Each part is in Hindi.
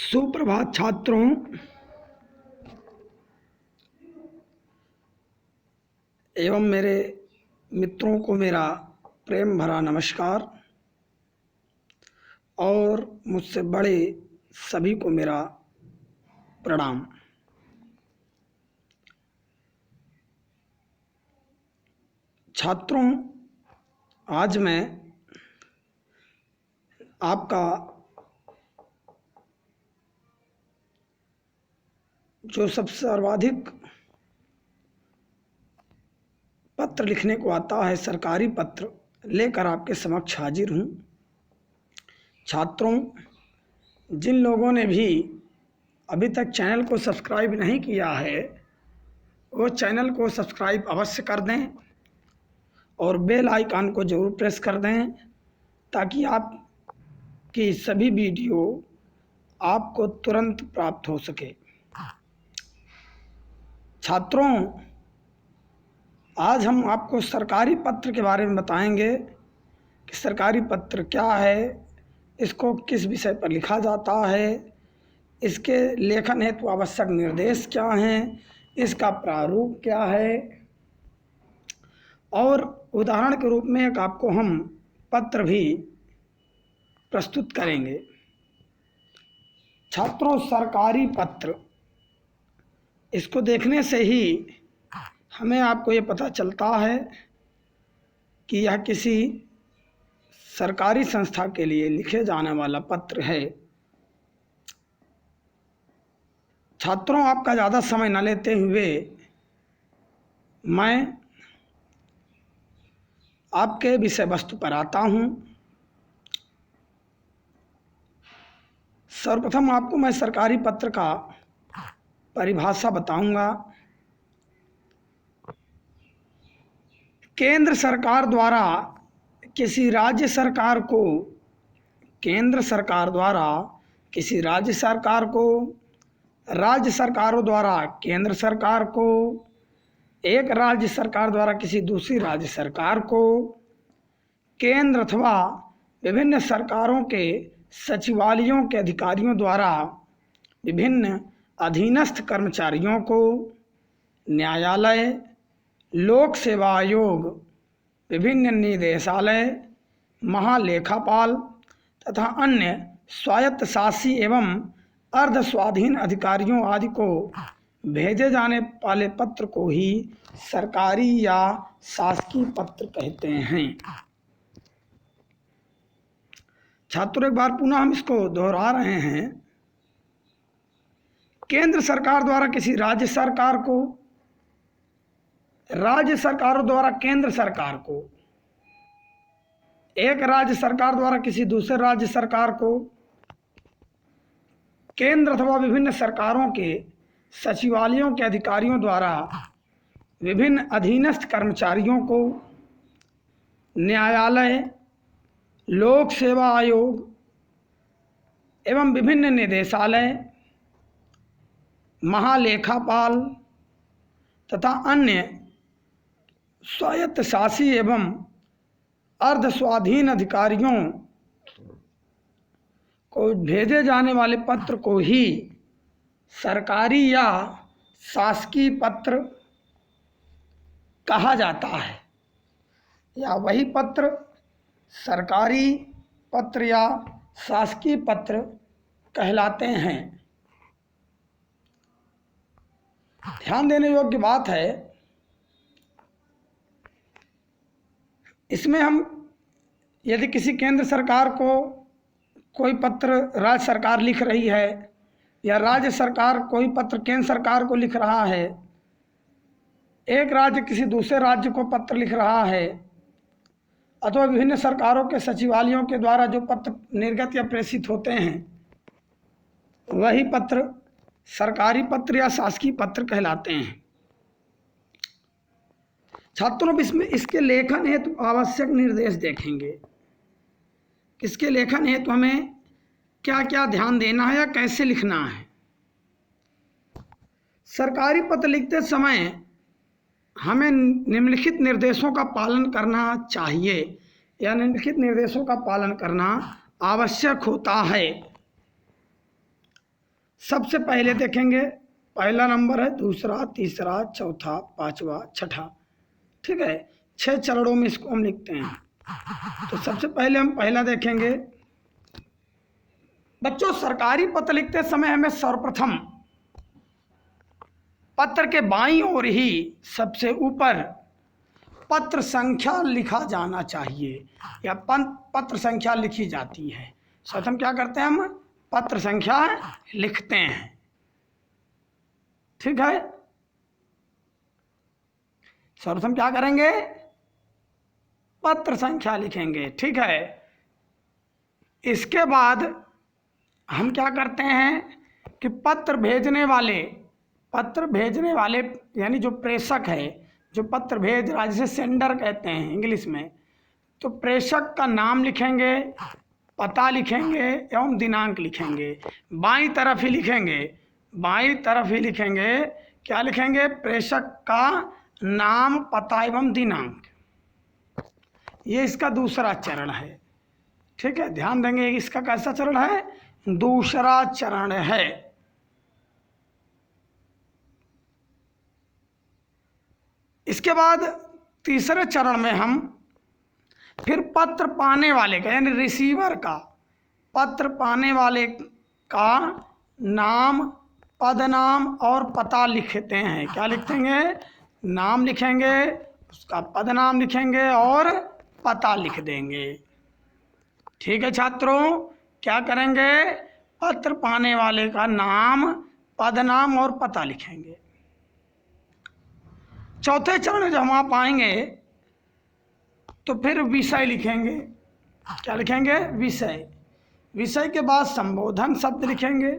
सुप्रभात छात्रों। एवं मेरे मित्रों को मेरा प्रेम भरा नमस्कार और मुझसे बड़े सभी को मेरा प्रणाम। छात्रों, आज मैं आपका जो सबसे सर्वाधिक पत्र लिखने को आता है, सरकारी पत्र लेकर आपके समक्ष हाजिर हूँ। छात्रों, जिन लोगों ने भी अभी तक चैनल को सब्सक्राइब नहीं किया है, वो चैनल को सब्सक्राइब अवश्य कर दें और बेल आइकन को ज़रूर प्रेस कर दें ताकि आपकी सभी वीडियो आपको तुरंत प्राप्त हो सके। छात्रों, आज हम आपको सरकारी पत्र के बारे में बताएंगे कि सरकारी पत्र क्या है, इसको किस विषय पर लिखा जाता है, इसके लेखन हेतु आवश्यक निर्देश क्या हैं, इसका प्रारूप क्या है, और उदाहरण के रूप में एक आपको हम पत्र भी प्रस्तुत करेंगे। छात्रों, सरकारी पत्र, इसको देखने से ही हमें आपको ये पता चलता है कि यह किसी सरकारी संस्था के लिए लिखे जाने वाला पत्र है। छात्रों, आपका ज़्यादा समय न लेते हुए मैं आपके विषय वस्तु पर आता हूँ। सर्वप्रथम आपको मैं सरकारी पत्र का परिभाषा बताऊंगा। केंद्र सरकार द्वारा किसी राज्य सरकार को, केंद्र सरकार द्वारा किसी राज्य सरकार को, राज्य सरकारों द्वारा केंद्र सरकार को, एक राज्य सरकार द्वारा किसी दूसरी राज्य सरकार को, केंद्र अथवा विभिन्न सरकारों के सचिवालयों के अधिकारियों द्वारा विभिन्न अधीनस्थ कर्मचारियों को, न्यायालय, लोक सेवा आयोग, विभिन्न निदेशालय, महालेखापाल तथा अन्य स्वायत्तशासी एवं अर्ध स्वाधीन अधिकारियों आदि को भेजे जाने वाले पत्र को ही सरकारी या शासकीय पत्र कहते हैं। छात्रों, एक बार पुनः हम इसको दोहरा रहे हैं। केंद्र सरकार द्वारा किसी राज्य सरकार को, राज्य सरकारों द्वारा केंद्र सरकार को, एक राज्य सरकार द्वारा किसी दूसरे राज्य सरकार को, केंद्र अथवा विभिन्न सरकारों के सचिवालयों के अधिकारियों द्वारा विभिन्न अधीनस्थ कर्मचारियों को, न्यायालय, लोक सेवा आयोग एवं विभिन्न निदेशालय, महालेखापाल तथा अन्य स्वायत्तशासी एवं अर्ध स्वाधीन अधिकारियों को भेजे जाने वाले पत्र को ही सरकारी या शासकीय पत्र कहा जाता है, या वही पत्र सरकारी पत्र या शासकीय पत्र कहलाते हैं। ध्यान देने योग्य बात है, इसमें हम यदि किसी केंद्र सरकार को कोई पत्र राज्य सरकार लिख रही है या राज्य सरकार कोई पत्र केंद्र सरकार को लिख रहा है, एक राज्य किसी दूसरे राज्य को पत्र लिख रहा है, अथवा विभिन्न सरकारों के सचिवालयों के द्वारा जो पत्र निर्गत या प्रेषित होते हैं, वही पत्र सरकारी पत्र या शासकीय पत्र कहलाते हैं। छात्रों, इसमें इसके लेखन हेतु आवश्यक निर्देश देखेंगे। इसके लेखन हेतु हमें क्या क्या ध्यान देना है या कैसे लिखना है। सरकारी पत्र लिखते समय हमें निम्नलिखित निर्देशों का पालन करना चाहिए या निम्नलिखित निर्देशों का पालन करना आवश्यक होता है। सबसे पहले देखेंगे, पहला नंबर है, दूसरा, तीसरा, चौथा, पांचवा, छठा। ठीक है, 6 चरणों में इसको हम लिखते हैं। तो सबसे पहले हम पहला देखेंगे। बच्चों, सरकारी पत्र लिखते समय हमें सर्वप्रथम पत्र के बाईं ओर ही सबसे ऊपर पत्र संख्या लिखा जाना चाहिए, या पत्र संख्या लिखी जाती है। सर्वप्रथम क्या करते हैं, हम पत्र संख्या लिखते हैं। ठीक है, सर्वप्रथम क्या करेंगे, पत्र संख्या लिखेंगे। ठीक है, इसके बाद हम क्या करते हैं कि पत्र भेजने वाले यानी जो प्रेषक है, जो पत्र भेज रहा है, जिसे सेंडर कहते हैं इंग्लिश में, तो प्रेषक का नाम लिखेंगे, पता लिखेंगे एवं दिनांक लिखेंगे। बाईं तरफ ही लिखेंगे, बाईं तरफ ही लिखेंगे। क्या लिखेंगे, प्रेषक का नाम, पता एवं दिनांक। ये इसका दूसरा चरण है। ठीक है, ध्यान देंगे, इसका कैसा चरण है, दूसरा चरण है। इसके बाद तीसरे चरण में हम फिर पत्र पाने वाले का यानी रिसीवर का, पत्र पाने वाले का नाम, पदनाम और पता लिखते हैं। क्या लिखेंगे, नाम लिखेंगे, उसका पदनाम लिखेंगे और पता लिख देंगे। ठीक है छात्रों, क्या करेंगे, पत्र पाने वाले का नाम, पदनाम और पता लिखेंगे। चौथे चरण में जब हम आप आएंगे तो फिर विषय लिखेंगे। क्या लिखेंगे, विषय। विषय के बाद संबोधन शब्द लिखेंगे।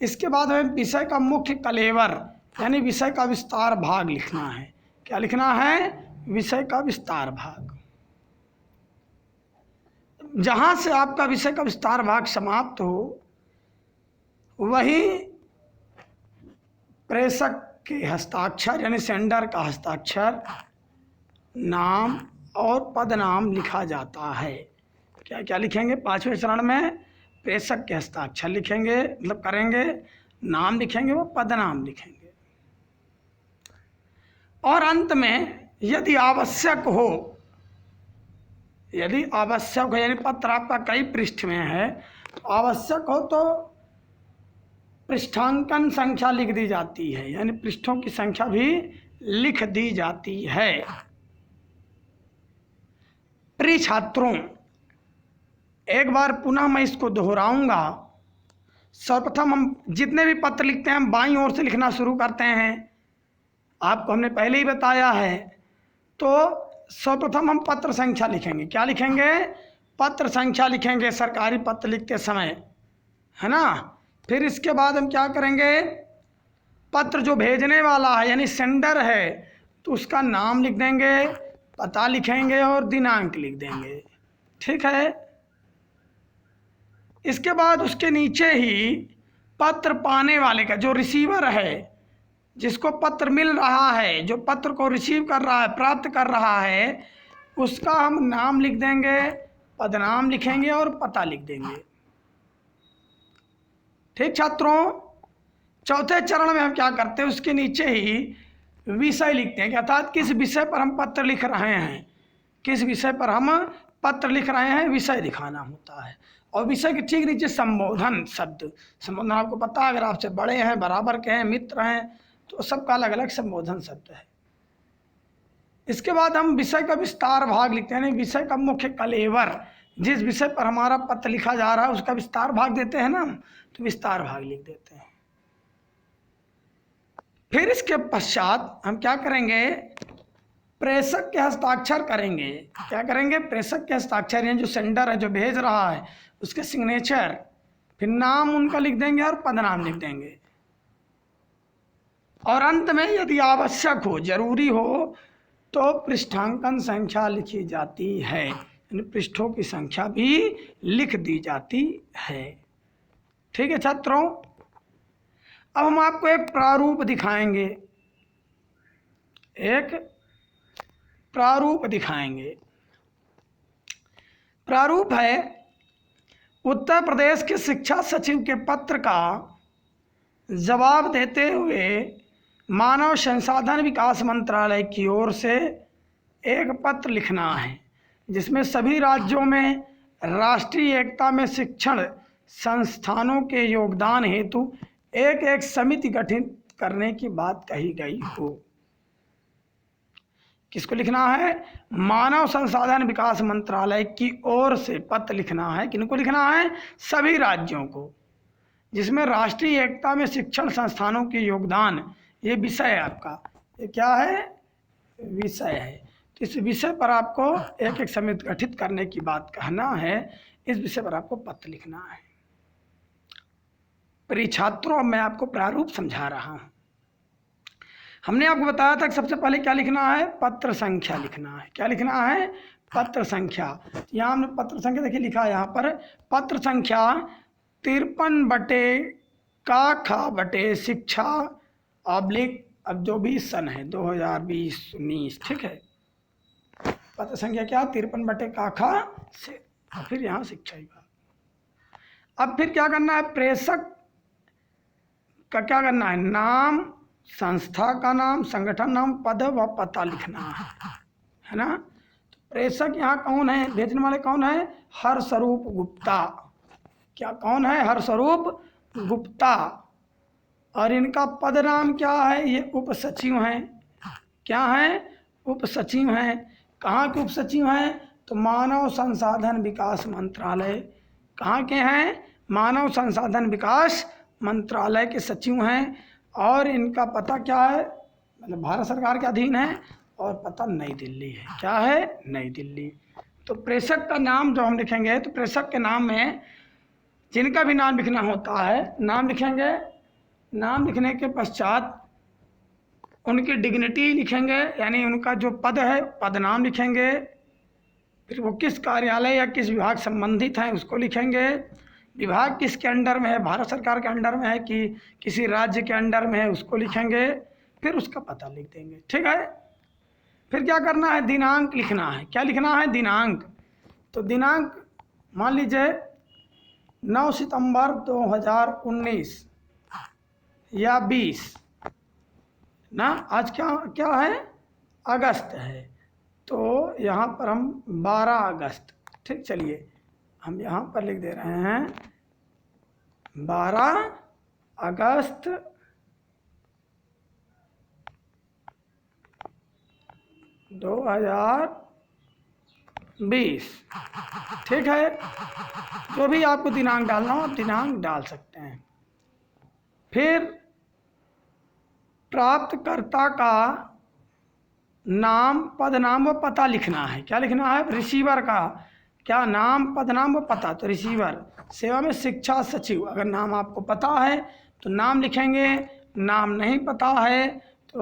इसके बाद हमें विषय का मुख्य कलेवर यानी विषय का विस्तार भाग लिखना है। क्या लिखना है, विषय का विस्तार भाग। जहां से आपका विषय का विस्तार भाग समाप्त हो, वही प्रेषक के हस्ताक्षर यानी सेंडर का हस्ताक्षर, नाम और पदनाम लिखा जाता है। क्या क्या लिखेंगे, पांचवें चरण में प्रेषक के हस्ताक्षर लिखेंगे, मतलब करेंगे, नाम लिखेंगे, वो पदनाम लिखेंगे। और अंत में यदि आवश्यक हो यानी पत्र आपका कई पृष्ठ में है, आवश्यक हो तो पृष्ठांकन संख्या लिख दी जाती है, यानी पृष्ठों की संख्या भी लिख दी जाती है। प्रिय छात्रों, एक बार पुनः मैं इसको दोहराऊंगा। सर्वप्रथम हम जितने भी पत्र लिखते हैं, हम बाईं ओर से लिखना शुरू करते हैं। आपको हमने पहले ही बताया है। तो सर्वप्रथम हम पत्र संख्या लिखेंगे। क्या लिखेंगे, पत्र संख्या लिखेंगे सरकारी पत्र लिखते समय, है ना। फिर इसके बाद हम क्या करेंगे, पत्र जो भेजने वाला है यानी सेंडर है, तो उसका नाम लिख देंगे, पता लिखेंगे और दिनांक लिख देंगे। ठीक है, इसके बाद उसके नीचे ही पत्र पाने वाले का, जो रिसीवर है, जिसको पत्र मिल रहा है, जो पत्र को रिसीव कर रहा है, प्राप्त कर रहा है, उसका हम नाम लिख देंगे, पदनाम लिखेंगे और पता लिख देंगे। ठीक छात्रों, चौथे चरण में हम क्या करते हैं, उसके नीचे ही विषय लिखते हैं, अर्थात किस विषय पर हम पत्र लिख रहे हैं, किस विषय पर हम पत्र लिख रहे हैं, विषय दिखाना होता है। और विषय के ठीक नीचे संबोधन शब्द। संबोधन आपको पता है, अगर आपसे बड़े हैं, बराबर के हैं, मित्र हैं, तो सबका अलग अलग संबोधन शब्द है। इसके बाद हम विषय का विस्तार भाग लिखते हैं, विषय का मुख्य कलेवर, जिस विषय पर हमारा पत्र लिखा जा रहा है उसका विस्तार भाग देते हैं ना, तो विस्तार भाग लिख देते हैं। फिर इसके पश्चात हम क्या करेंगे, प्रेषक के हस्ताक्षर करेंगे। क्या करेंगे, प्रेषक के हस्ताक्षर यानी जो सेंडर है, जो भेज रहा है, उसके सिग्नेचर, फिर नाम उनका लिख देंगे और पदनाम लिख देंगे। और अंत में यदि आवश्यक हो, जरूरी हो, तो पृष्ठांकन संख्या लिखी जाती है, यानी पृष्ठों की संख्या भी लिख दी जाती है। ठीक है छात्रों, अब हम आपको एक प्रारूप दिखाएंगे, एक प्रारूप दिखाएंगे। प्रारूप है उत्तर प्रदेश के शिक्षा सचिव के पत्र का जवाब देते हुए मानव संसाधन विकास मंत्रालय की ओर से एक पत्र लिखना है जिसमें सभी राज्यों में राष्ट्रीय एकता में शिक्षण संस्थानों के योगदान हेतु एक एक समिति गठित करने की बात कही गई हो। किसको लिखना है? मानव संसाधन विकास मंत्रालय की ओर से पत्र लिखना है। किनको लिखना है? सभी राज्यों को, जिसमें राष्ट्रीय एकता में शिक्षण संस्थानों के योगदान, ये विषय है आपका। ये क्या है? विषय है। तो इस विषय पर आपको एक एक समिति गठित करने की बात कहना है। इस विषय पर आपको पत्र लिखना है। प्रिय छात्रों, मैं आपको प्रारूप समझा रहा हूँ। हमने आपको बताया था कि सबसे पहले क्या लिखना है? पत्र संख्या लिखना है। क्या लिखना है? पत्र संख्या। यहाँ हमने पत्र संख्या देखिए लिखा है यहाँ पर, पत्र संख्या 53 बटे का खा बटे शिक्षा ऑब्लिक, अब जो भी सन है 2020-19, ठीक है। पत्र संख्या क्या? 53 बटे का खा से, और फिर यहाँ शिक्षा विभाग। अब फिर क्या करना है? प्रेषक का क्या करना है? नाम, संस्था का नाम, संगठन नाम, पद व पता लिखना है ना। तो प्रेषक यहाँ कौन है? भेजने वाले कौन है? हरस्वरूप गुप्ता। क्या कौन है? हरस्वरूप गुप्ता। और इनका पद नाम क्या है? ये उप सचिव हैं। क्या है? उप सचिव हैं। कहाँ के उप सचिव हैं? तो मानव संसाधन विकास मंत्रालय। कहाँ के हैं? मानव संसाधन विकास मंत्रालय के सचिव हैं। और इनका पता क्या है? मतलब भारत सरकार के अधीन है, और पता नई दिल्ली है। क्या है? नई दिल्ली। तो प्रेषक का नाम जो हम लिखेंगे, तो प्रेषक के नाम में जिनका भी नाम लिखना होता है, नाम लिखेंगे। नाम लिखने के पश्चात उनकी डिग्निटी लिखेंगे, यानी उनका जो पद है, पद नाम लिखेंगे। फिर वो किस कार्यालय या किस विभाग संबंधित हैं उसको लिखेंगे। विभाग किसके अंडर में है? भारत सरकार के अंडर में है कि किसी राज्य के अंडर में है, उसको लिखेंगे। फिर उसका पता लिख देंगे, ठीक है। फिर क्या करना है? दिनांक लिखना है। क्या लिखना है? दिनांक। तो दिनांक मान लीजिए 9 सितंबर 2019 या 20 ना। आज क्या क्या है? अगस्त है। तो यहाँ पर हम 12 अगस्त, ठीक। चलिए हम यहाँ पर लिख दे रहे हैं 12 अगस्त 2020, ठीक है। जो भी आपको दिनांक डालना हो आप दिनांक डाल सकते हैं। फिर प्राप्तकर्ता का नाम, पद नाम व पता लिखना है। क्या लिखना है? रिसीवर का क्या नाम, पद नाम व पता। तो रिसीवर सेवा में शिक्षा सचिव, अगर नाम आपको पता है तो नाम लिखेंगे, नाम नहीं पता है तो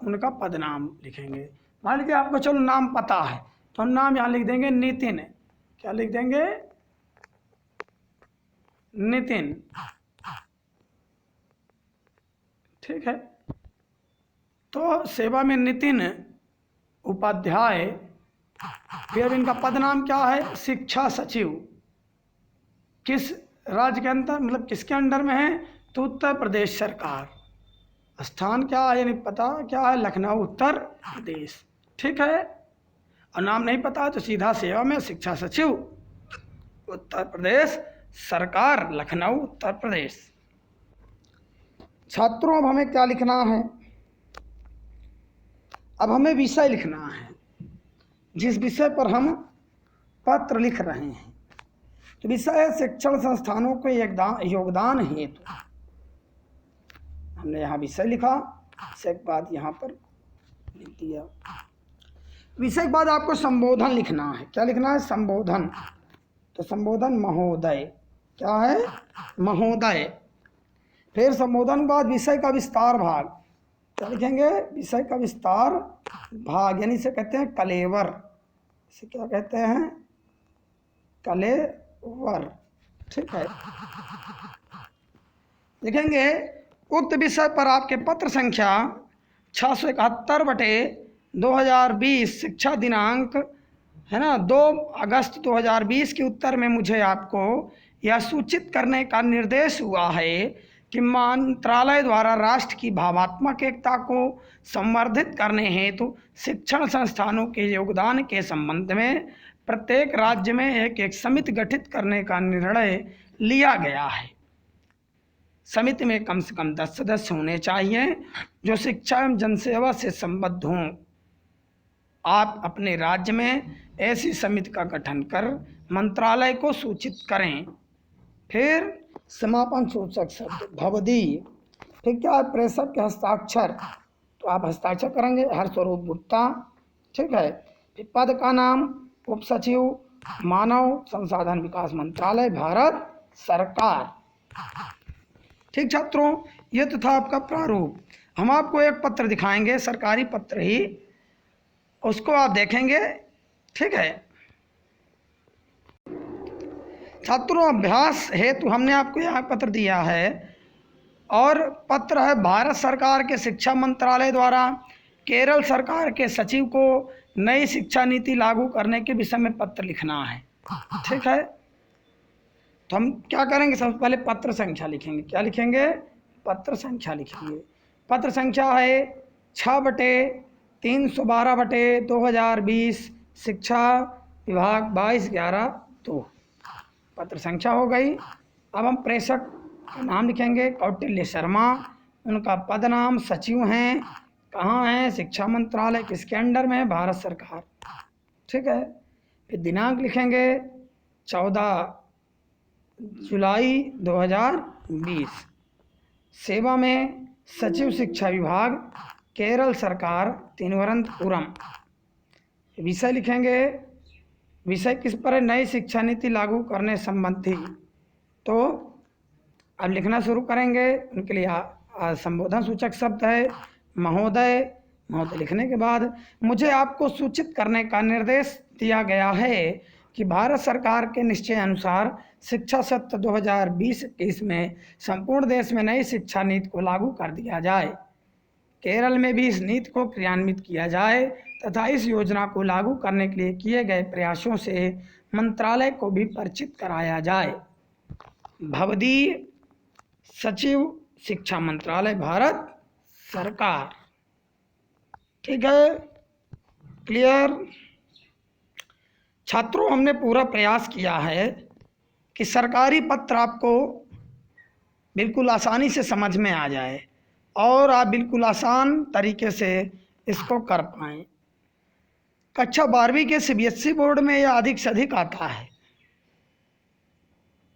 उनका पद नाम लिखेंगे। मान लीजिए आपको चलो नाम पता है तो हम नाम यहाँ लिख देंगे नितिन। क्या लिख देंगे? नितिन, ठीक है। तो सेवा में नितिन उपाध्याय। फिर इनका पद नाम क्या है? शिक्षा सचिव। किस राज्य के अंदर, मतलब किसके अंडर में है? तो उत्तर प्रदेश सरकार। स्थान क्या है, यानी पता क्या है? लखनऊ उत्तर प्रदेश, ठीक है। और नाम नहीं पता है तो सीधा सेवा में शिक्षा सचिव उत्तर प्रदेश सरकार, लखनऊ उत्तर प्रदेश। छात्रों, अब हमें क्या लिखना है? अब हमें विषय लिखना है, जिस विषय पर हम पत्र लिख रहे हैं। तो विषय है शिक्षण संस्थानों के योगदान हेतु। हमने यहाँ विषय लिखा, विषय के बाद यहाँ पर लिख दिया। विषय के बाद आपको संबोधन लिखना है। क्या लिखना है? संबोधन। तो संबोधन महोदय। क्या है? महोदय। फिर संबोधन के बाद विषय का विस्तार भाग। क्या लिखेंगे? विषय का विस्तार भाग, यानी इसे कहते हैं कलेवर। इसे क्या कहते हैं? कलेवर, ठीक है। लिखेंगे उक्त विषय पर आपके पत्र संख्या 671 बटे 2020 शिक्षा दिनांक है ना 2 अगस्त 2020 के उत्तर में मुझे आपको यह सूचित करने का निर्देश हुआ है कि मंत्रालय द्वारा राष्ट्र की भावात्मक एकता को संवर्धित करने हेतु शिक्षण संस्थानों के योगदान के संबंध में प्रत्येक राज्य में एक समिति गठित करने का निर्णय लिया गया है। समिति में कम से कम 10 सदस्य होने चाहिए जो शिक्षा एवं जनसेवा से संबद्ध हों। आप अपने राज्य में ऐसी समिति का गठन कर मंत्रालय को सूचित करें। फिर समापन सूचक शब्द भवदी, फिर क्या है, प्रेषक के हस्ताक्षर, तो आप हस्ताक्षर करेंगे हरस्वरूप गुप्ता, ठीक है। फिर पद का नाम उप सचिव, मानव संसाधन विकास मंत्रालय, भारत सरकार। ठीक छात्रों, ये तो था आपका प्रारूप। हम आपको एक पत्र दिखाएंगे, सरकारी पत्र ही, उसको आप देखेंगे, ठीक है। छात्रों, अभ्यास हेतु हमने आपको यह पत्र दिया है और पत्र है भारत सरकार के शिक्षा मंत्रालय द्वारा केरल सरकार के सचिव को नई शिक्षा नीति लागू करने के विषय में पत्र लिखना है, ठीक है। तो हम क्या करेंगे, सबसे पहले पत्र संख्या लिखेंगे। क्या लिखेंगे? पत्र संख्या लिखेंगे। पत्र संख्या है 6/312/2020 शिक्षा विभाग 22/11/2। पत्र संख्या हो गई। अब हम प्रेषक का नाम लिखेंगे, कौटिल्य शर्मा, उनका पद नाम सचिव हैं, कहाँ हैं, शिक्षा मंत्रालय, किसके अंडर में है, भारत सरकार, ठीक है। फिर दिनांक लिखेंगे 14 जुलाई 2020। सेवा में सचिव शिक्षा विभाग केरल सरकार तिरुवनंतपुरम। विषय लिखेंगे, विषय किस पर है, नई शिक्षा नीति लागू करने संबंधी। तो अब लिखना शुरू करेंगे। उनके लिए संबोधन सूचक शब्द है महोदय। महोदय लिखने के बाद मुझे आपको सूचित करने का निर्देश दिया गया है कि भारत सरकार के निश्चय अनुसार शिक्षा सत्र 2020-21 में संपूर्ण देश में नई शिक्षा नीति को लागू कर दिया जाए। केरल में भी इस नीति को क्रियान्वित किया जाए तथा इस योजना को लागू करने के लिए किए गए प्रयासों से मंत्रालय को भी परिचित कराया जाए। भवदी सचिव शिक्षा मंत्रालय भारत सरकार, ठीक है, क्लियर। छात्रों, हमने पूरा प्रयास किया है कि सरकारी पत्र आपको बिल्कुल आसानी से समझ में आ जाए और आप बिल्कुल आसान तरीके से इसको कर पाएँ। कक्षा 12वीं के सीबीएसई बोर्ड में यह अधिक से अधिक आता है,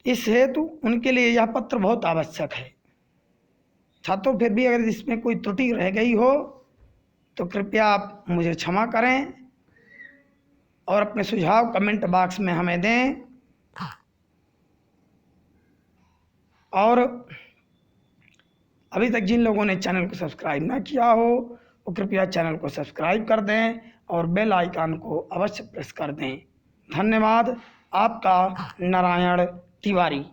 इस हेतु उनके लिए यह पत्र बहुत आवश्यक है। छात्रों, फिर भी अगर इसमें कोई त्रुटि रह गई हो तो कृपया आप मुझे क्षमा करें और अपने सुझाव कमेंट बॉक्स में हमें दें। और अभी तक जिन लोगों ने चैनल को सब्सक्राइब ना किया हो वो कृपया चैनल को सब्सक्राइब कर दें और बेल आइकन को अवश्य प्रेस कर दें। धन्यवाद। आपका नारायण तिवारी।